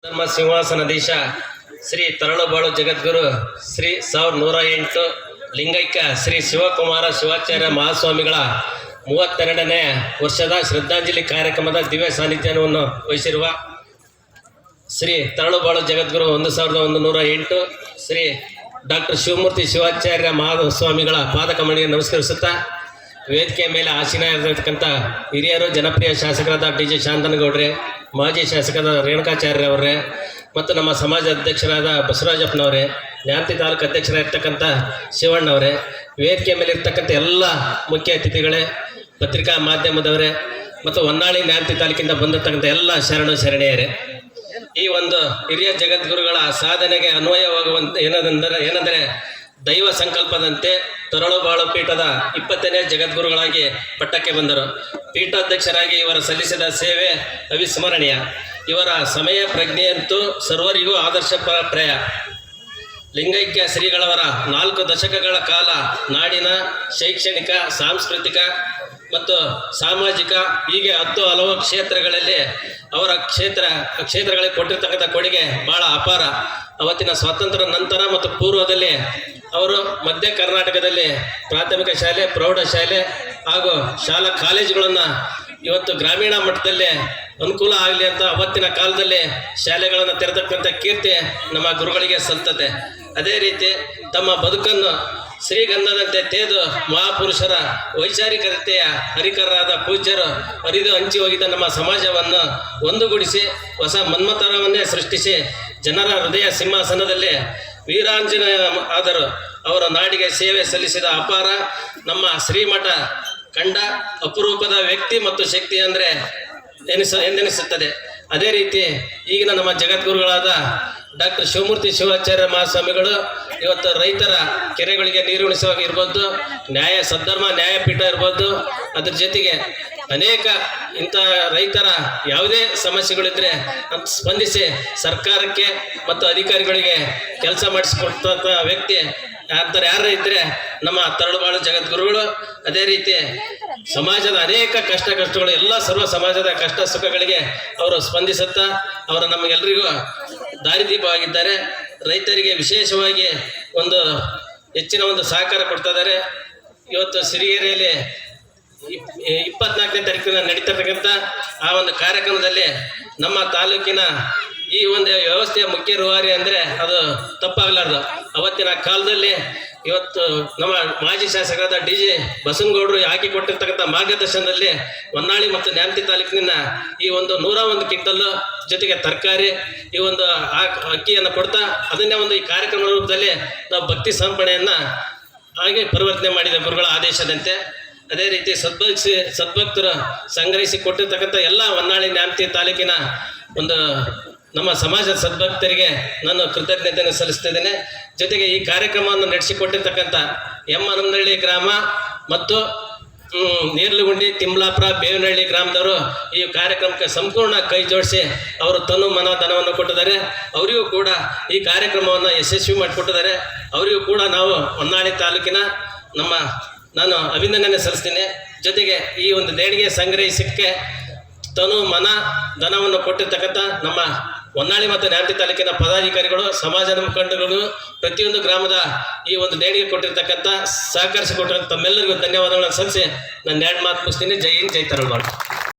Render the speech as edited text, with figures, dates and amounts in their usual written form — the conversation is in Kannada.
ಧರ್ಮ ಸಿಂಹಾಸನಾಧೀಶ ಶ್ರೀ ತರಳುಬಾಳು ಜಗದ್ಗುರು ಶ್ರೀ 1108 ಲಿಂಗೈಕ್ಯ ಶ್ರೀ ಶಿವಕುಮಾರ ಶಿವಾಚಾರ್ಯ ಮಹಾಸ್ವಾಮಿಗಳ 32ನೇ ವರ್ಷದ ಶ್ರದ್ಧಾಂಜಲಿ ಕಾರ್ಯಕ್ರಮದ ದಿವ್ಯ ಸಾನ್ನಿಧ್ಯವನ್ನು ವಹಿಸಿರುವ ಶ್ರೀ ತರಳುಬಾಳು ಜಗದ್ಗುರು 1108 ಶ್ರೀ ಡಾಕ್ಟರ್ ಶಿವಮೂರ್ತಿ ಶಿವಾಚಾರ್ಯ ಮಹಾಸ್ವಾಮಿಗಳ ಪಾದಕಮಣಿಗೆ ನಮಸ್ಕರಿಸುತ್ತಾ ವೇದಿಕೆ ಮೇಲೆ ಆಸೀನರಾಗಿರ್ತಕ್ಕಂಥ ಹಿರಿಯರು, ಜನಪ್ರಿಯ ಶಾಸಕರಾದ ಡಿ.ಜೆ. ಶಾಂತನಗೌಡ್ರೆ, ಮಾಜಿ ಶಾಸಕರಾದ ರೇಣುಕಾಚಾರ್ಯ ಅವರೇ ಮತ್ತು ನಮ್ಮ ಸಮಾಜ ಅಧ್ಯಕ್ಷರಾದ ಬಸವರಾಜಪ್ಪನವರೇ, ನ್ಯಾಮತಿ ತಾಲೂಕು ಅಧ್ಯಕ್ಷರಾಗಿರ್ತಕ್ಕಂಥ ಶಿವಣ್ಣವರೇ, ವೇದಿಕೆ ಮೇಲೆ ಇರ್ತಕ್ಕಂಥ ಎಲ್ಲ ಮುಖ್ಯ ಅತಿಥಿಗಳೇ, ಪತ್ರಿಕಾ ಮಾಧ್ಯಮದವರೇ ಮತ್ತು ಹೊನ್ನಾಳಿ ನ್ಯಾಮತಿ ತಾಲೂಕಿಂದ ಬಂದಿರತಕ್ಕಂಥ ಎಲ್ಲ ಶರಣೆಯರೇ, ಈ ಒಂದು ಹಿರಿಯ ಜಗದ್ಗುರುಗಳ ಸಾಧನೆಗೆ ಅನ್ವಯವಾಗುವಂತೆ ಏನೆಂದರೆ ದೈವ ಸಂಕಲ್ಪದಂತೆ ತರಳುಬಾಳು ಪೀಠದ 20ನೇ ಜಗದ್ಗುರುಗಳಾಗಿ ಪಟ್ಟಕ್ಕೆ ಬಂದರು. ಪೀಠಾಧ್ಯಕ್ಷರಾಗಿ ಇವರು ಸಲ್ಲಿಸಿದ ಸೇವೆ ಅವಿಸ್ಮರಣೀಯ. ಇವರ ಸಮಯ ಪ್ರಜ್ಞೆಯಂತೂ ಸರ್ವರಿಗೂ ಆದರ್ಶಪ್ರಾಯ. ಲಿಂಗೈಕ್ಯ ಶ್ರೀಗಳವರ 4 ದಶಕಗಳ ಕಾಲ ನಾಡಿನ ಶೈಕ್ಷಣಿಕ, ಸಾಂಸ್ಕೃತಿಕ ಮತ್ತು ಸಾಮಾಜಿಕ ಹೀಗೆ 10 ಹಲವು ಕ್ಷೇತ್ರಗಳಲ್ಲಿ ಅವರ ಕ್ಷೇತ್ರಗಳಿಗೆ ಕೊಟ್ಟಿರ್ತಕ್ಕಂಥ ಕೊಡುಗೆ ಬಹಳ ಅಪಾರ. ಅವತ್ತಿನ ಸ್ವಾತಂತ್ರ್ಯ ನಂತರ ಮತ್ತು ಪೂರ್ವದಲ್ಲಿ ಅವರು ಮಧ್ಯ ಕರ್ನಾಟಕದಲ್ಲಿ ಪ್ರಾಥಮಿಕ ಶಾಲೆ, ಪ್ರೌಢಶಾಲೆ ಹಾಗೂ ಶಾಲಾ ಕಾಲೇಜುಗಳನ್ನು ಇವತ್ತು ಗ್ರಾಮೀಣ ಮಟ್ಟದಲ್ಲಿ ಅನುಕೂಲ ಆಗಲಿ ಅಂತ ಅವತ್ತಿನ ಕಾಲದಲ್ಲಿ ಶಾಲೆಗಳನ್ನು ತೆರೆತಕ್ಕಂಥ ಕೀರ್ತಿ ನಮ್ಮ ಗುರುಗಳಿಗೆ ಸಲ್ತತೆ. ಅದೇ ರೀತಿ ತಮ್ಮ ಬದುಕನ್ನು ಶ್ರೀಗಂಧದಂತೆ ತೇದು ಮಹಾಪುರುಷರ ವೈಚಾರಿಕತೆಯ ಹರಿಕರರಾದ ಪೂಜ್ಯರು ಹರಿದು ಹಂಚಿ ಹೋಗಿದ್ದ ನಮ್ಮ ಸಮಾಜವನ್ನು ಒಂದುಗೂಡಿಸಿ ಹೊಸ ಮನ್ಮಥರವನ್ನೇ ಸೃಷ್ಟಿಸಿ ಜನರ ಹೃದಯ ಸಿಂಹಾಸನದಲ್ಲಿ ವೀರಾಂಜನೇಯ ಆದರು. ಅವರ ನಾಡಿಗೆ ಸೇವೆ ಸಲ್ಲಿಸಿದ ಅಪಾರ ನಮ್ಮ ಶ್ರೀಮಠ ಕಂಡ ಅಪರೂಪದ ವ್ಯಕ್ತಿ ಮತ್ತು ಶಕ್ತಿ ಅಂದರೆ ಎಂದೆನಿಸುತ್ತದೆ. ಅದೇ ರೀತಿ ಈಗಿನ ನಮ್ಮ ಜಗದ್ಗುರುಗಳಾದ ಡಾಕ್ಟರ್ ಶಿವಮೂರ್ತಿ ಶಿವಾಚಾರ್ಯ ಮಹಾಸ್ವಾಮಿಗಳು ಇವತ್ತು ರೈತರ ಕೆರೆಗಳಿಗೆ ನೀರುಣಿಸುವಾಗ ಇರ್ಬೋದು, ಸದ್ಧರ್ಮ ನ್ಯಾಯಪೀಠ ಇರ್ಬೋದು, ಅದ್ರ ಜೊತೆಗೆ ಅನೇಕ ಇಂಥ ರೈತರ ಯಾವುದೇ ಸಮಸ್ಯೆಗಳಿದ್ರೆ ಸ್ಪಂದಿಸಿ ಸರ್ಕಾರಕ್ಕೆ ಮತ್ತು ಅಧಿಕಾರಿಗಳಿಗೆ ಕೆಲಸ ಮಾಡಿಸಿಕೊಡ್ತಕ್ಕ ವ್ಯಕ್ತಿ ಯಾರು ಇದ್ದರೆ ನಮ್ಮ ತರಳುಬಾಳು ಜಗದ್ಗುರುಗಳು. ಅದೇ ರೀತಿ ಸಮಾಜದ ಅನೇಕ ಕಷ್ಟಗಳು ಎಲ್ಲ ಸರ್ವ ಸಮಾಜದ ಕಷ್ಟ ಸುಖಗಳಿಗೆ ಅವರು ಸ್ಪಂದಿಸುತ್ತಾ ಅವರು ನಮಗೆಲ್ಲರಿಗೂ ದಾರಿದೀಪವಾಗಿದ್ದಾರೆ. ರೈತರಿಗೆ ವಿಶೇಷವಾಗಿ ಹೆಚ್ಚಿನ ಸಹಕಾರ ಕೊಡ್ತಾ ಇದ್ದಾರೆ. ಇವತ್ತು ಸಿರಿಗೆರೆಯಲ್ಲಿ 24ನೇ ತಾರೀಕಿನ ನಡೀತಿರ್ತಕ್ಕಂಥ ಆ ಕಾರ್ಯಕ್ರಮದಲ್ಲಿ ನಮ್ಮ ತಾಲೂಕಿನ ಈ ವ್ಯವಸ್ಥೆಯ ಮುಖ್ಯ ರೂವಾರಿ ಅಂದರೆ ಅದು ತಪ್ಪಾಗಲಾರ್ದು. ಅವತ್ತಿನ ಕಾಲದಲ್ಲಿ ಇವತ್ತು ನಮ್ಮ ಮಾಜಿ ಶಾಸಕರಾದ ಡಿ.ಜೆ. ಬಸನಗೌಡರು ಹಾಕಿಕೊಟ್ಟಿರ್ತಕ್ಕಂಥ ಮಾರ್ಗದರ್ಶನದಲ್ಲಿ ಹೊನ್ನಾಳಿ ಮತ್ತು ನ್ಯಾಮತಿ ತಾಲೂಕಿನ ಈ 101 ಕ್ವಿಂಟಲ್ಲು ಜೊತೆಗೆ ತರಕಾರಿ ಈ ಅಕ್ಕಿಯನ್ನು ಕೊಡ್ತಾ ಅದನ್ನೇ ಈ ಕಾರ್ಯಕ್ರಮ ರೂಪದಲ್ಲಿ ನಾವು ಭಕ್ತಿ ಸಮರ್ಪಣೆಯನ್ನು ಹಾಗೆ ಪರಿವರ್ತನೆ ಮಾಡಿದ ಗುರುಗಳ ಆದೇಶದಂತೆ. ಅದೇ ರೀತಿ ಸದ್ಭಕ್ತರು ಸಂಗ್ರಹಿಸಿ ಕೊಟ್ಟಿರ್ತಕ್ಕಂಥ ಎಲ್ಲ ಹೊನ್ನಾಳಿ ನ್ಯಾಮತಿ ತಾಲೂಕಿನ ನಮ್ಮ ಸಮಾಜದ ಸದ್ಭಕ್ತರಿಗೆ ನಾನು ಕೃತಜ್ಞತೆಯನ್ನು ಸಲ್ಲಿಸ್ತಿದ್ದೇನೆ. ಜೊತೆಗೆ ಈ ಕಾರ್ಯಕ್ರಮವನ್ನು ನಡೆಸಿಕೊಟ್ಟಿರ್ತಕ್ಕಂಥ ಹನುಮನಹಳ್ಳಿ ಗ್ರಾಮ ಮತ್ತು ನೇರ್ಲುಗುಂಡಿ, ತಿಮ್ಲಾಪುರ, ಬೇವನಹಳ್ಳಿ ಗ್ರಾಮದವರು ಈ ಕಾರ್ಯಕ್ರಮಕ್ಕೆ ಸಂಪೂರ್ಣ ಕೈ ಜೋಡಿಸಿ ಅವರು ತನು ಮನ ಧನವನ್ನು ಕೊಟ್ಟಿದ್ದಾರೆ. ಅವರಿಗೂ ಕೂಡ ಈ ಕಾರ್ಯಕ್ರಮವನ್ನು ಯಶಸ್ವಿ ಮಾಡಿಕೊಟ್ಟಿದ್ದಾರೆ. ಅವರಿಗೂ ಕೂಡ ನಾವು ಹೊನ್ನಾಳಿ ತಾಲೂಕಿನ ನಾನು ಅಭಿನಂದನೆ ಸಲ್ಲಿಸ್ತೀನಿ. ಜೊತೆಗೆ ಈ ದೇಣಿಗೆ ಸಂಗ್ರಹಿಸಕ್ಕೆ ತನು ಮನ ಧನವನ್ನು ಕೊಟ್ಟಿರ್ತಕ್ಕಂಥ ನಮ್ಮ ಹೊನ್ನಾಳಿ ಮತ್ತು ನ್ಯಾಮತಿ ತಾಲೂಕಿನ ಪದಾಧಿಕಾರಿಗಳು, ಸಮಾಜದ ಮುಖಂಡಗಳು, ಪ್ರತಿಯೊಂದು ಗ್ರಾಮದ ಈ ದೇಣಿಗೆ ಕೊಟ್ಟಿರ್ತಕ್ಕಂಥ ಸಹಕರಿಸಿಕೊಟ್ಟಿರೋ ತಮ್ಮೆಲ್ಲರಿಗೂ ಧನ್ಯವಾದಗಳನ್ನು ಸಲ್ಲಿಸಿ ನಾನು 2 ಮಾತು ಮುಗಿಸ್ತೀನಿ. ಜೈ ಹಿಂದ್, ಜೈ ತರಳುಬಾಳು.